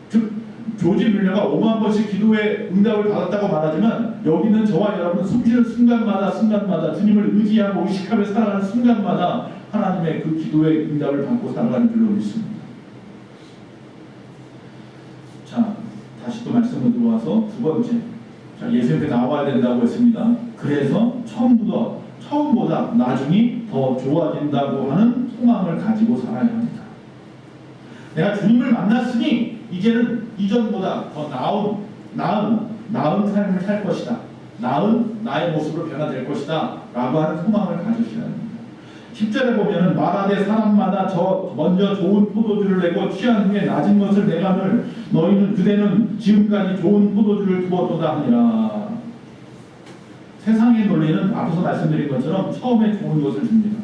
즉 조지 뮬러가 5만 번씩 기도의 응답을 받았다고 말하지만, 여기는 저와 여러분 숨쉬는 순간마다 주님을 의지하고 의식하며 살아가는 순간마다 하나님의 그 기도의 응답을 받고 살아가는 줄로 믿습니다. 자, 다시 또 말씀으로 들어와서 두 번째, 자, 예수 앞에 나와야 된다고 했습니다. 그래서 처음보다 나중이 더 좋아진다고 하는 소망을 가지고 살아야 합니다. 내가 주님을 만났으니 이제는 이전보다 더 나은 삶을 살 것이다. 나은 나의 모습으로 변화될 것이다. 라고 하는 소망을 가지셔야 합니다. 10절에 보면은 말하되 사람마다 먼저 좋은 포도주를 내고 취한 후에 낮은 것을 내가늘 너희는 그대는 지금까지 좋은 포도주를 두었도다 하니라. 세상의 논리는 앞서서 말씀드린 것처럼 처음에 좋은 것을 줍니다.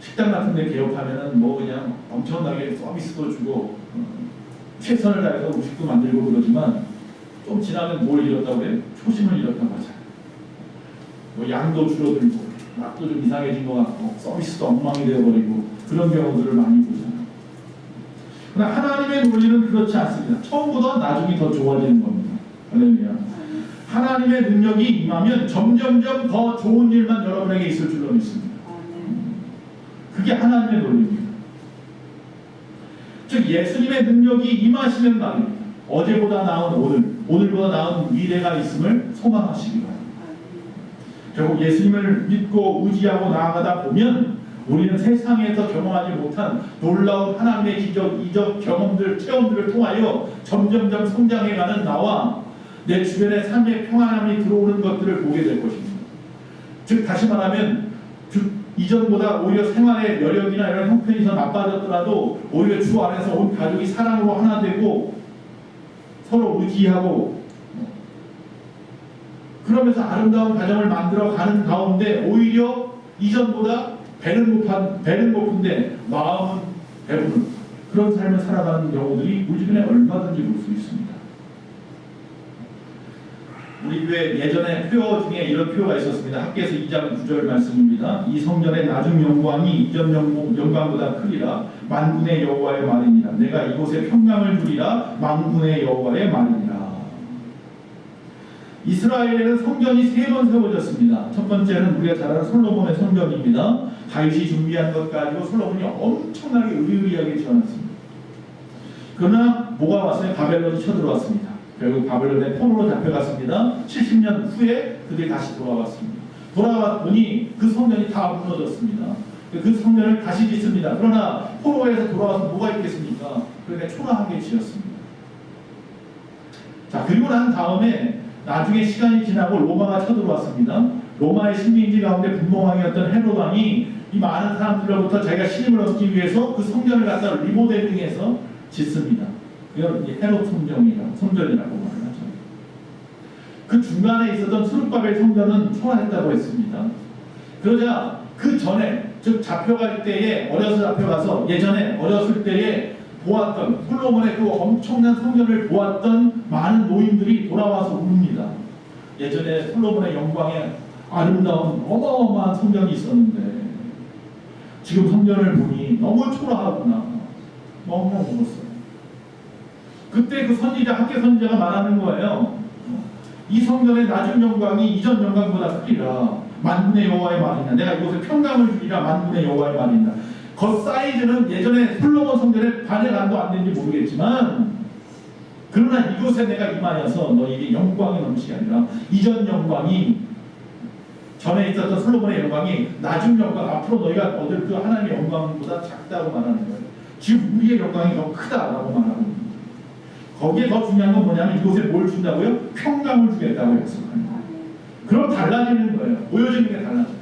식당 같은 데 개업하면은 뭐 그냥 엄청나게 서비스도 주고 최선을 다해서 음식도 만들고 그러지만 좀 지나면 뭘 잃었다고 그래요? 초심을 잃었다고 하잖아요. 뭐 양도 줄어들고 맛도 좀 이상해진 것 같고 서비스도 엉망이 되어버리고 그런 경우들을 많이 보잖아요. 그러나 하나님의 논리는 그렇지 않습니다. 처음보다 나중에 더 좋아지는 겁니다. 할렐루야. 하나님의 능력이 임하면 점점점 더 좋은 일만 여러분에게 있을 줄로 믿습니다. 그게 하나님의 논리입니다. 즉 예수님의 능력이 임하시는 말입니다. 어제보다 나은 오늘보다 나은 미래가 있음을 소망하시기 바랍니다. 결국 예수님을 믿고 의지하고 나아가다 보면 우리는 세상에서 경험하지 못한 놀라운 하나님의 기적, 이적 경험들, 체험들을 통하여 점점점 성장해가는 나와 내 주변에 삶의 평안함이 들어오는 것들을 보게 될 것입니다. 즉 다시 말하면 이전보다 오히려 생활의 여력이나 이런 형편이 더 나빠졌더라도 오히려 주 안에서 온 가족이 사랑으로 하나 되고 서로 의지하고 그러면서 아름다운 가정을 만들어 가는 가운데 오히려 이전보다 배는 고픈데 마음은 배부른 그런 삶을 살아가는 경우들이 우리 주변에 얼마든지 볼 수 있습니다. 우리 교회 예전에 표어 중에 이런 표어가 있었습니다. 학개서 2장 9절 말씀입니다. 이 성전의 나중 영광이 이전 영광보다 크리라. 만군의 여호와의 말이니라. 내가 이곳에 평강을 주리라. 만군의 여호와의 말이니라. 이스라엘에는 성전이 3번 세워졌습니다. 첫 번째는 우리가 잘 아는 솔로몬의 성전입니다. 다윗이 준비한 것 가지고 솔로몬이 엄청나게 의리의리하게 지어놨습니다. 그러나 뭐가 왔어요? 바벨론이 쳐들어왔습니다. 결국 바벨론의 포로로 잡혀갔습니다. 70년 후에 그들이 다시 돌아왔습니다. 돌아왔더니 그 성전이 다 무너졌습니다. 그 성전을 다시 짓습니다. 그러나 포로에서 돌아와서 뭐가 있겠습니까? 그러니까 초라하게 지었습니다. 자, 그리고 난 다음에 나중에 시간이 지나고 로마가 쳐들어왔습니다. 로마의 식민지 가운데 분봉왕이었던 헤롯 왕이 이 많은 사람들로부터 자기가 신임을 얻기 위해서 그 성전을 갖다 리모델링해서 짓습니다. 이걸 헤롯 성전이라고 말을 하죠. 그 중간에 있었던 스룹바벨 성전은 초라했다고 했습니다. 그러자 그 전에 즉 잡혀갈 때에 어려서 잡혀가서 예전에 어렸을 때에 보았던 솔로몬의 그 엄청난 성전을 보았던 많은 노인들이 돌아와서 웁니다. 예전에 솔로몬의 영광에 아름다운 어마어마한 성전이 있었는데 지금 성전을 보니 너무 초라하구나. 너무 먹었어요. 그때 그 선지자 학개 선지자가 말하는 거예요. 이 성전의 낮은 영광이 이전 영광보다 크리라. 만군의 여호와의 말이냐. 내가 이곳에 평강을 주리라. 만군의 여호와의 말이냐. 그 사이즈는 예전에 솔로몬 성전의 반의 반도 안 되는지 모르겠지만 그러나 이곳에 내가 임하여서 너에게 영광이 넘치게 아니라 이전 영광이 전에 있었던 솔로몬의 영광이 나중 영광, 앞으로 너희가 얻을 그 하나님의 영광보다 작다고 말하는 거예요. 지금 우리의 영광이 더 크다라고 말하고 있는 거예요. 거기에 더 중요한 건 뭐냐면 이곳에 뭘 준다고요? 평강을 주겠다고 약속하는 거예요. 그럼 달라지는 거예요. 보여지는 게 달라져요.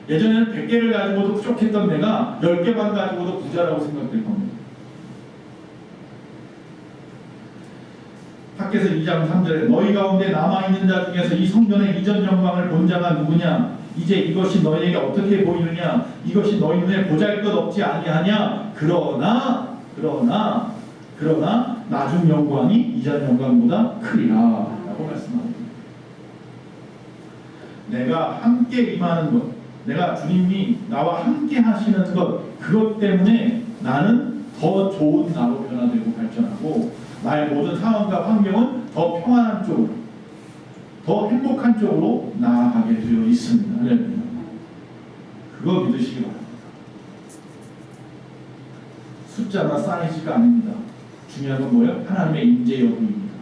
예전에는 100개를 가지고도 부족했던 내가 10개만 가지고도 부자라고 생각될 겁니다. 밖에서 2장 3절에 너희 가운데 남아있는 자 중에서 이 성전의 이전 영광을 본 자가 누구냐? 이제 이것이 너희에게 어떻게 보이느냐? 이것이 너희 눈에 보잘것없지 아니하냐? 그러나 나중 영광이 이전 영광보다 크리라 라고 말씀합니다. 내가 함께 임하는 것, 내가 주님이 나와 함께 하시는 것, 그것 때문에 나는 더 좋은 나로 변화되고 발전하고 나의 모든 상황과 환경은 더 평안한 쪽으로, 더 행복한 쪽으로 나아가게 되어 있습니다. 할렐루야. 그거 믿으시기 바랍니다. 숫자나 사이즈가 아닙니다. 중요한 건 뭐예요? 하나님의 임재 여부입니다.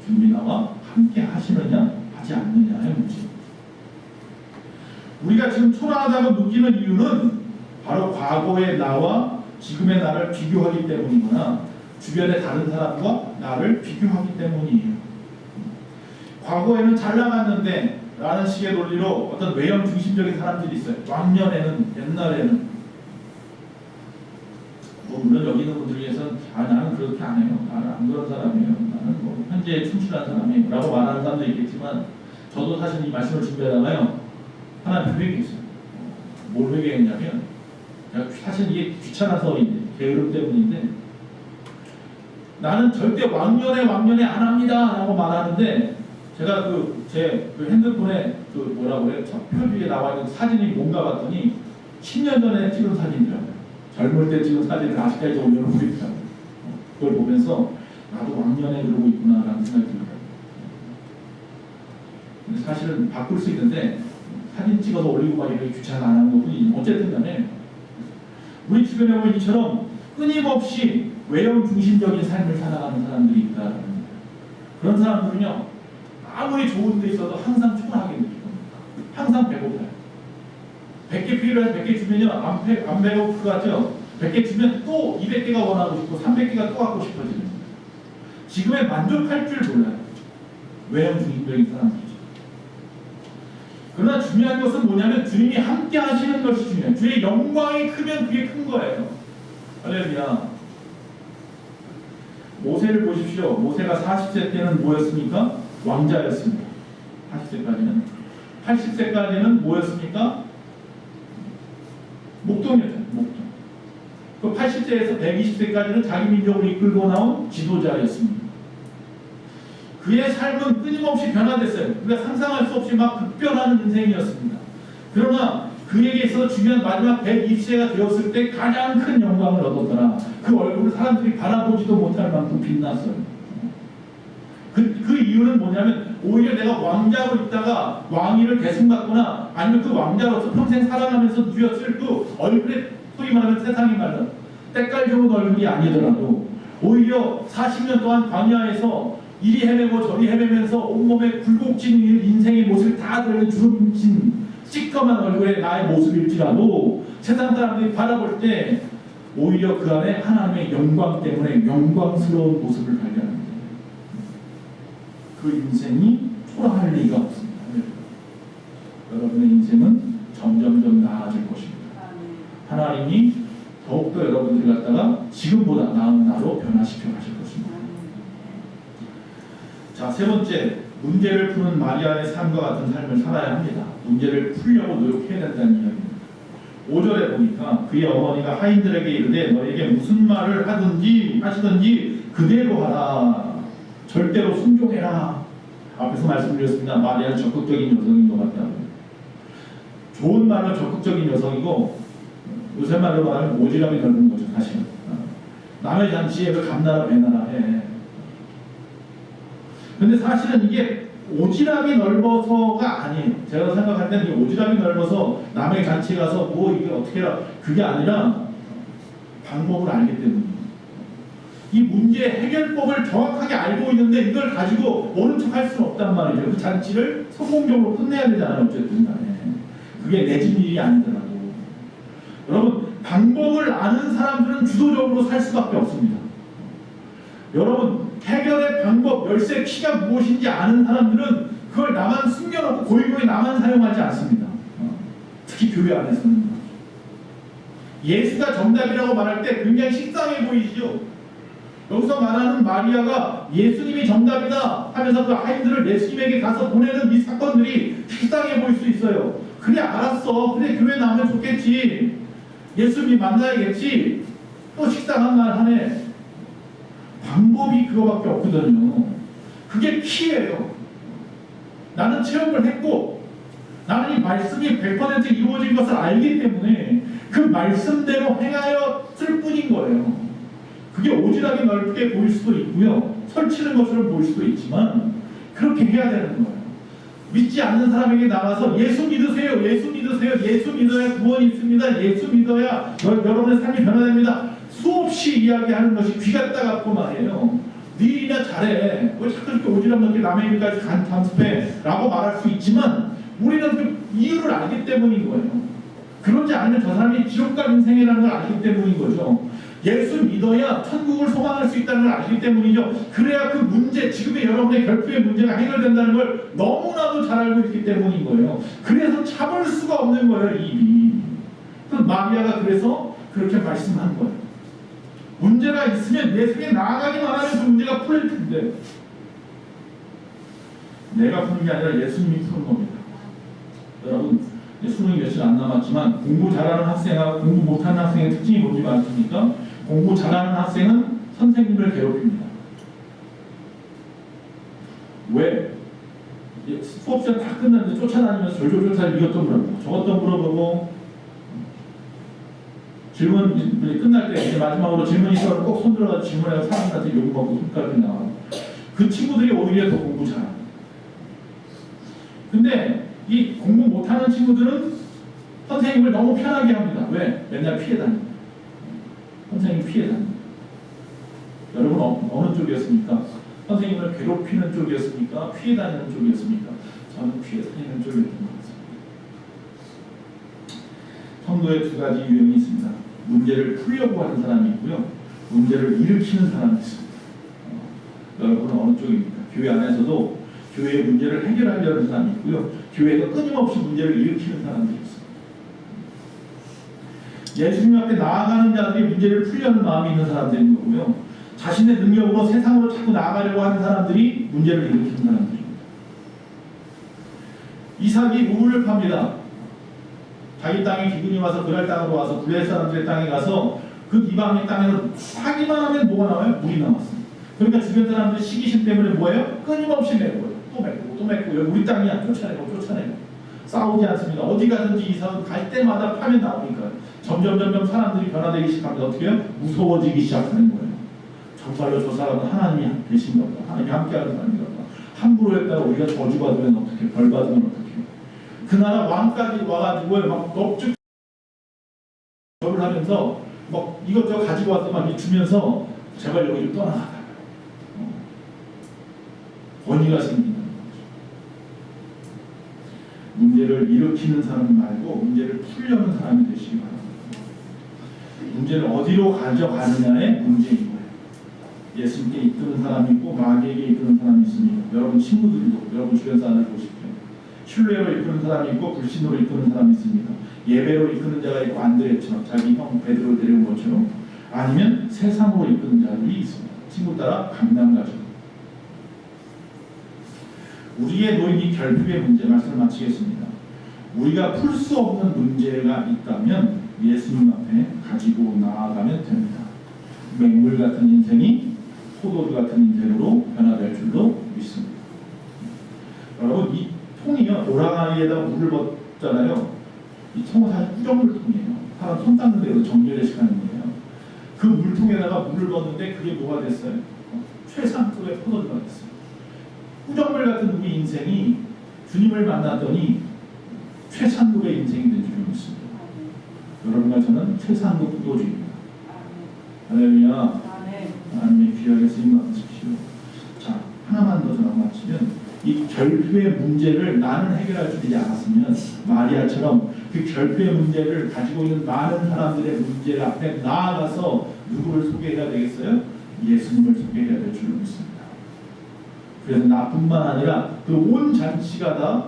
주님이 나와 함께 하시느냐 하지 않느냐의 문제. 우리가 지금 초라하다고 느끼는 이유는 바로 과거의 나와 지금의 나를 비교하기 때문이거나 주변의 다른 사람과 나를 비교하기 때문이에요. 과거에는 잘 나갔는데 라는 식의 논리로 어떤 외형 중심적인 사람들이 있어요. 왕년에는, 옛날에는. 물론 여기 있는 분들 위해서는 나는 그렇게 안 해요. 나는 안 그런 사람이에요. 나는 뭐 현재에 충실한 사람이에요. 라고 말하는 사람도 있겠지만 저도 사실 이 말씀을 준비하다가요. 하나 회개했어요. 뭘 회개했냐면 사실 이게 귀찮아서 게으름 때문인데 나는 절대 왕년에 안 합니다 라고 말하는데 제가 제 핸드폰에 뭐라고 그래요? 첫 표지에 나와 있는 사진이 뭔가 봤더니 10년 전에 찍은 사진이더라고요. 젊을 때 찍은 사진을 아직까지 올려놓고 있더라고요. 그걸 보면서 나도 왕년에 그러고 있구나 라는 생각이 들더라고요. 근데 사실은 바꿀 수 있는데 사진 찍어서 올리고 막 이렇게 귀찮아 안 하는 것뿐이지. 어쨌든 간에 우리 주변에 보면 이처럼 끊임없이 외형 중심적인 삶을 살아가는 사람들이 있다는 거예요. 그런 사람들은요 아무리 좋은 데 있어도 항상 초라하게 느끼고 항상 배고파요. 100개 필요해서 100개 주면요 안 배고플 것 같죠? 100개 주면 또 200개가 원하고 싶고 300개가 또 갖고 싶어지는 거예요. 지금에 만족할 줄 몰라요. 외형 중심적인 사람들이죠. 그러나 중요한 것은 뭐냐면 주님이 함께 하시는 것이 중요해요. 주의 영광이 크면 그게 큰 거예요. 할렐루야. 모세를 보십시오. 모세가 40세 때는 뭐였습니까? 왕자였습니다. 40세까지는. 80세까지는 뭐였습니까? 목동이었죠. 목동. 그 80세에서 120세까지는 자기 민족을 이끌고 나온 지도자였습니다. 그의 삶은 끊임없이 변화됐어요. 우리가 상상할 수 없이 막 급변하는 인생이었습니다. 그러나 그에게 있어서 중요한 마지막 120세가 되었을 때 가장 큰 영광을 얻었더라. 그 얼굴을 사람들이 바라보지도 못할 만큼 빛났어요. 그 이유는 뭐냐면 오히려 내가 왕자로 있다가 왕위를 계승받거나 아니면 그 왕자로서 평생 살아가면서 누렸을 그 얼굴에 소위 말하면 세상이 말로 때깔 좋은 얼굴이 아니더라도 오히려 40년 동안 광야에서 이리 헤매고 저리 헤매면서 온몸에 굴곡진 인생의 모습을 다 드러낸 주름진 시커먼 얼굴의 나의 모습일지라도 세상 사람들이 바라볼 때 오히려 그 안에 하나님의 영광 때문에 영광스러운 모습을 발견합니다. 그 인생이 초라할 리가 없습니다. 여러분의 인생은 점점점 나아질 것입니다. 하나님이 더욱더 여러분들을 갖다가 지금보다 나은 나로 변화시켜 가실 것입니다. 자, 세 번째, 문제를 푸는 마리아의 삶과 같은 삶을 살아야 합니다. 문제를 풀려고 노력해야 된다는 이야기입니다. 5절에 보니까 그의 어머니가 하인들에게 이르되 너에게 무슨 말을 하시든지 그대로 하라. 절대로 순종해라. 앞에서 말씀드렸습니다. 마리아는 적극적인 여성인 것 같다고요. 좋은 말로 적극적인 여성이고 요새 말로 말하면 오지랖이 넓은 거죠. 사실 남의 잔치에 그 감나라 배나라 해. 근데 사실은 이게 오지랖이 넓어서가 아니에요. 제가 생각할 때는 이 오지랖이 넓어서 남의 잔치에 가서 뭐 이게 어떻게 해라 그게 아니라 방법을 알기 때문이에요. 이 문제의 해결법을 정확하게 알고 있는데 이걸 가지고 모른 척 할 수는 없단 말이죠. 그 잔치를 성공적으로 끝내야 되잖아요. 어쨌든 간에. 그게 내 집 일이 아니더라고. 여러분, 방법을 아는 사람들은 주도적으로 살 수밖에 없습니다. 여러분, 해결의 방법, 열쇠 키가 무엇인지 아는 사람들은 그걸 나만 숨겨놓고 고이고이 나만 사용하지 않습니다. 특히 교회 안에서는. 예수가 정답이라고 말할 때 굉장히 식상해 보이시죠? 여기서 말하는 마리아가 예수님이 정답이다 하면서 그 아이들을 예수님에게 가서 보내는 이 사건들이 식상해 보일 수 있어요. 그래, 알았어. 그래, 교회 나오면 좋겠지. 예수님 만나야겠지. 또 식상한 말 하네. 방법이 그거밖에 없거든요. 그게 키예요. 나는 체험을 했고 나는 이 말씀이 100% 이루어진 것을 알기 때문에 그 말씀대로 행하였을 뿐인 거예요. 그게 오지랖이 넓게 보일 수도 있고요. 설치는 것처럼 보일 수도 있지만 그렇게 해야 되는 거예요. 믿지 않는 사람에게 나가서 예수 믿으세요. 예수 믿으세요. 예수 믿어야 구원이 있습니다. 예수 믿어야 여러분의 삶이 변화됩니다. 수없이 이야기하는 것이 귀가 따갑고 말이에요. 네 일이나 잘해. 왜 자꾸 이렇게 오지랖 넓게 남의 일까지 간섭해? 라고 말할 수 있지만 우리는 그 이유를 알기 때문인 거예요. 그러지 않으면 저 사람이 지옥 갈 인생이라는 걸 알기 때문인 거죠. 예수 믿어야 천국을 소망할 수 있다는 걸 알기 때문이죠. 그래야 그 문제, 지금의 여러분의 결핍의 문제가 해결된다는 걸 너무나도 잘 알고 있기 때문인 거예요. 그래서 참을 수가 없는 거예요, 입이. 그래서 마리아가 그래서 그렇게 말씀한 거예요. 문제가 있으면 예수님에 나아가기만 하면 그 문제가 풀릴 텐데 내가 푸는 게 아니라 예수님이 푸는 겁니다. 여러분, 수능이 며칠 안 남았지만 공부 잘하는 학생하고 공부 못하는 학생의 특징이 뭔지 아십니까? 공부 잘하는 학생은 선생님을 괴롭힙니다. 왜? 수업 시간 다 끝났는데 쫓아다니면서 졸졸졸 이것도 물어보고 저것도 물어보고 질문 끝날 때 이제 마지막으로 질문이 있어서 꼭 손들어가지고 질문해서 사람들한테 욕먹고 손가락이 나와요. 그 친구들이 오히려 더 공부 잘합니다. 근데 이 공부 못하는 친구들은 선생님을 너무 편하게 합니다. 왜? 맨날 피해 다닙니다. 선생님 피해 다닙니다. 여러분 어느 쪽이었습니까? 선생님을 괴롭히는 쪽이었습니까? 피해 다니는 쪽이었습니까? 저는 피해 다니는 쪽이었던 것 같습니다. 성도의 두 가지 유형이 있습니다. 문제를 풀려고 하는 사람이 있고요. 문제를 일으키는 사람이 있습니다. 여러분은 어느 쪽입니까? 교회 안에서도 교회의 문제를 해결하려는 사람이 있고요. 교회에서 끊임없이 문제를 일으키는 사람들이 있습니다. 예수님 앞에 나아가는 자들이 문제를 풀려는 마음이 있는 사람들인 거고요. 자신의 능력으로 세상으로 자꾸 나아가려고 하는 사람들이 문제를 일으키는 사람들입니다. 이삭이 우물을 팝니다. 자기 땅에 기근이 와서 그랄 땅으로 와서 블레셋 사람들의 땅에 가서 그 이방의 땅에서 하기만 하면 뭐가 나와요? 물이 나왔습니다. 그러니까 주변 사람들이 시기심 때문에 뭐예요? 끊임없이 메고요. 또 메고 또 메고 우리 땅이야. 쫓아내고 싸우지 않습니다. 어디 가든지 이삭은 갈 때마다 파면 나오니까 점점 사람들이 변화되기 시작합니다. 어떻게 해요? 무서워지기 시작하는 거예요. 정말로 저 사람은 하나님이 계신 건가? 하나님이 함께하는 사람인가? 함부로 했다가 우리가 저주받으면 어떻게? 벌받으면 어떻게? 그 나라 왕까지 와가지고 막 넙죽 절을 하면서 막 이것저것 가지고 와서 막 주면서 제발 여기를 떠나가라. 권위가 생긴다는 거죠. 문제를 일으키는 사람 말고 문제를 풀려는 사람이 되시기 바랍니다. 문제를 어디로 가져가느냐의 문제인 거예요. 예수님께 이끄는 사람이 있고 마귀에게 이끄는 사람이 있습니다. 여러분 친구들도 여러분 주변 사람을 보십시오. 신뢰로 이끄는 사람이 있고 불신으로 이끄는 사람이 있습니다. 예배로 이끄는 자가 있고 안드레처럼 자기 형 베드로 데려온 것처럼 아니면 세상으로 이끄는 자들이 있습니다. 친구 따라 강남 가죠. 우리의 놓인 이 결핍의 문제 말씀을 마치겠습니다. 우리가 풀 수 없는 문제가 있다면 예수님 앞에 가지고 나아가면 됩니다. 맹물 같은 인생이 포도주 같은 인생으로 변화될 줄로 믿습니다. 여러분 이 통이요 도랑아리에다 물을 붓잖아요. 이 통은 사실 꾸정물통이에요. 사람 손 닦는 데도 정제례식 하는 거예요. 그 물통에다가 물을 붓는데 그게 뭐가 됐어요? 최상급의 포도주가 됐어요. 꾸정물 같은 우리 인생이 주님을 만났더니 최상급의 인생이 된 줄을 믿습니다. 여러분과 저는 최상급 포도주입니다. 할렐루야. 하나님의 귀하게 쓰임 받으십시오. 자, 하나만 더 전하고 마치면 이 결핍의 문제를 나는 해결할 수 있지 않았으면 마리아처럼 그 결핍의 문제를 가지고 있는 많은 사람들의 문제를 앞에 나아가서 누구를 소개해야 되겠어요? 예수님을 소개해야 될 줄로 믿습니다. 그래서 나뿐만 아니라 그 온 잔치가 다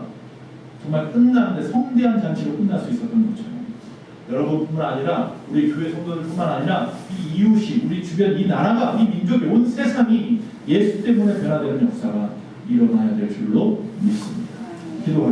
정말 끝나는데 성대한 잔치로 끝날 수 있었던 것처럼 여러분뿐만 아니라 우리 교회 성도들뿐만 아니라 이 이웃이 우리 주변 이 나라가 이 민족이 온 세상이 예수 때문에 변화되는 역사가 일어나야 될 줄로 믿습니다. 기도하겠습니다.